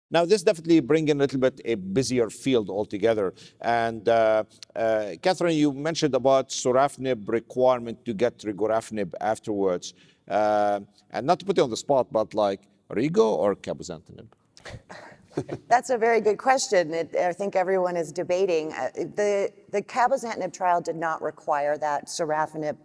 Now, this definitely brings in a little bit a busier field altogether. And Catherine, you mentioned about sorafenib requirement to get regorafenib afterwards. And not to put you on the spot, but like Rigo or cabozantinib? That's a very good question. I think everyone is debating. The cabozantinib trial did not require that sorafenib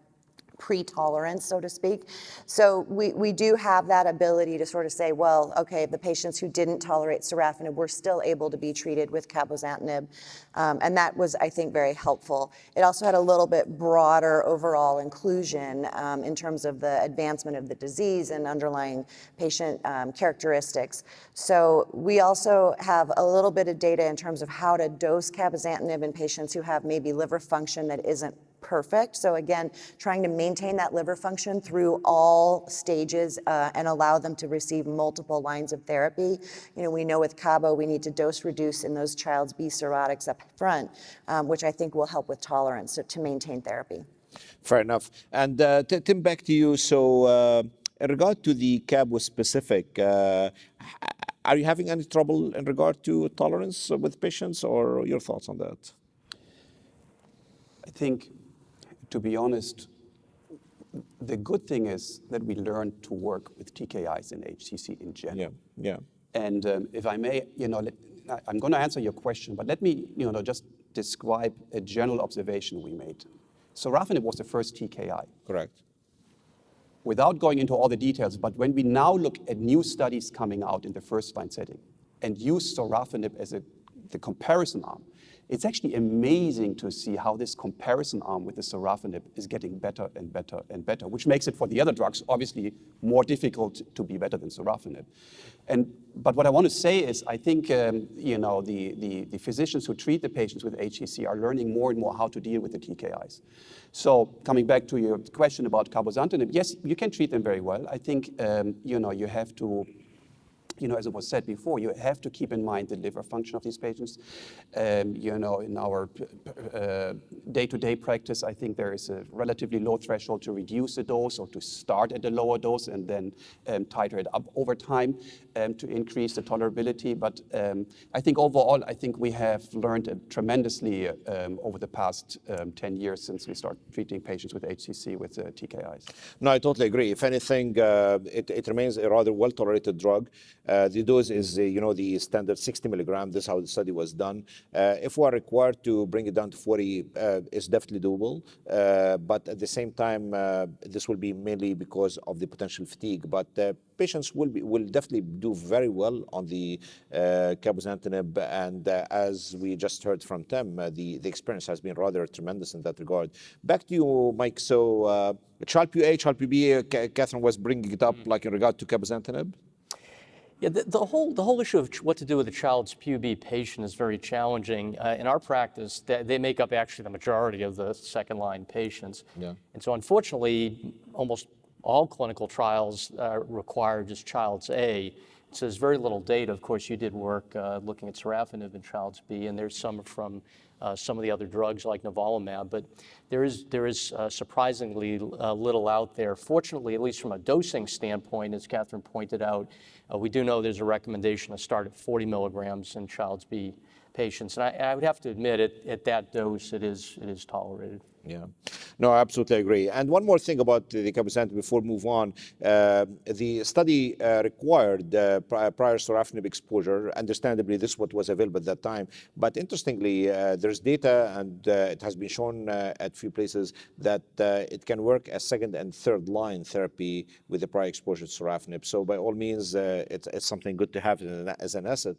pre-tolerance, so to speak. So we do have that ability to sort of say, well, okay, the patients who didn't tolerate sorafenib were still able to be treated with cabozantinib. And that was, I think, very helpful. It also had a little bit broader overall inclusion in terms of the advancement of the disease and underlying patient characteristics. So we also have a little bit of data in terms of how to dose cabozantinib in patients who have maybe liver function that isn't perfect. So again, trying to maintain that liver function through all stages and allow them to receive multiple lines of therapy. You know, we know with Cabo, we need to dose reduce in those child's B cirrhotics up front, which I think will help with tolerance to maintain therapy. Fair enough. And Tim, back to you. So in regard to the Cabo specific, are you having any trouble in regard to tolerance with patients, or your thoughts on that? I think, to be honest, the good thing is that we learned to work with TKIs in HCC in general. Yeah. And if I may, I'm going to answer your question, but let me, just describe a general observation we made. Sorafenib was the first TKI. Correct. Without going into all the details, but when we now look at new studies coming out in the first-line setting and use sorafenib as the comparison arm, it's actually amazing to see how this comparison arm with the sorafenib is getting better and better and better, which makes it for the other drugs obviously more difficult to be better than sorafenib. But what I want to say is, I think the physicians who treat the patients with HCC are learning more and more how to deal with the TKIs. So coming back to your question about cabozantinib, yes, you can treat them very well. I think you have to. As it was said before, you have to keep in mind the liver function of these patients. In our day-to-day practice, I think there is a relatively low threshold to reduce the dose or to start at a lower dose and then titrate up over time to increase the tolerability. But I think overall, we have learned tremendously over the past 10 years since we started treating patients with HCC with TKIs. No, I totally agree. If anything, it remains a rather well-tolerated drug. The dose is, the standard 60 milligrams. This is how the study was done. If we are required to bring it down to 40, it's definitely doable. But at the same time, this will be mainly because of the potential fatigue. But patients will definitely do very well on the cabozantinib. And as we just heard from Tim, the experience has been rather tremendous in that regard. Back to you, Mike. So Child-Pugh A, Child-Pugh B, Catherine was bringing it up like in regard to cabozantinib. Yeah, the whole issue of what to do with a Child-Pugh B patient is very challenging. In our practice, they make up actually the majority of the second-line patients. Yeah. And so unfortunately, almost all clinical trials require just Child's A. So there's very little data. Of course, you did work looking at sorafenib in Child's B, and there's some from some of the other drugs like nivolumab, but there is surprisingly little out there. Fortunately, at least from a dosing standpoint, as Catherine pointed out, we do know there's a recommendation to start at 40 milligrams in Child's B patients, and I would have to admit, at that dose, it is tolerated. Yeah, no, I absolutely agree. And one more thing about the cabozantinib before we move on. The study required prior sorafenib exposure. Understandably, this is what was available at that time. But interestingly, there's data, and it has been shown at a few places that it can work as second and third line therapy with the prior exposure to sorafenib. So by all means, it's something good to have as an asset.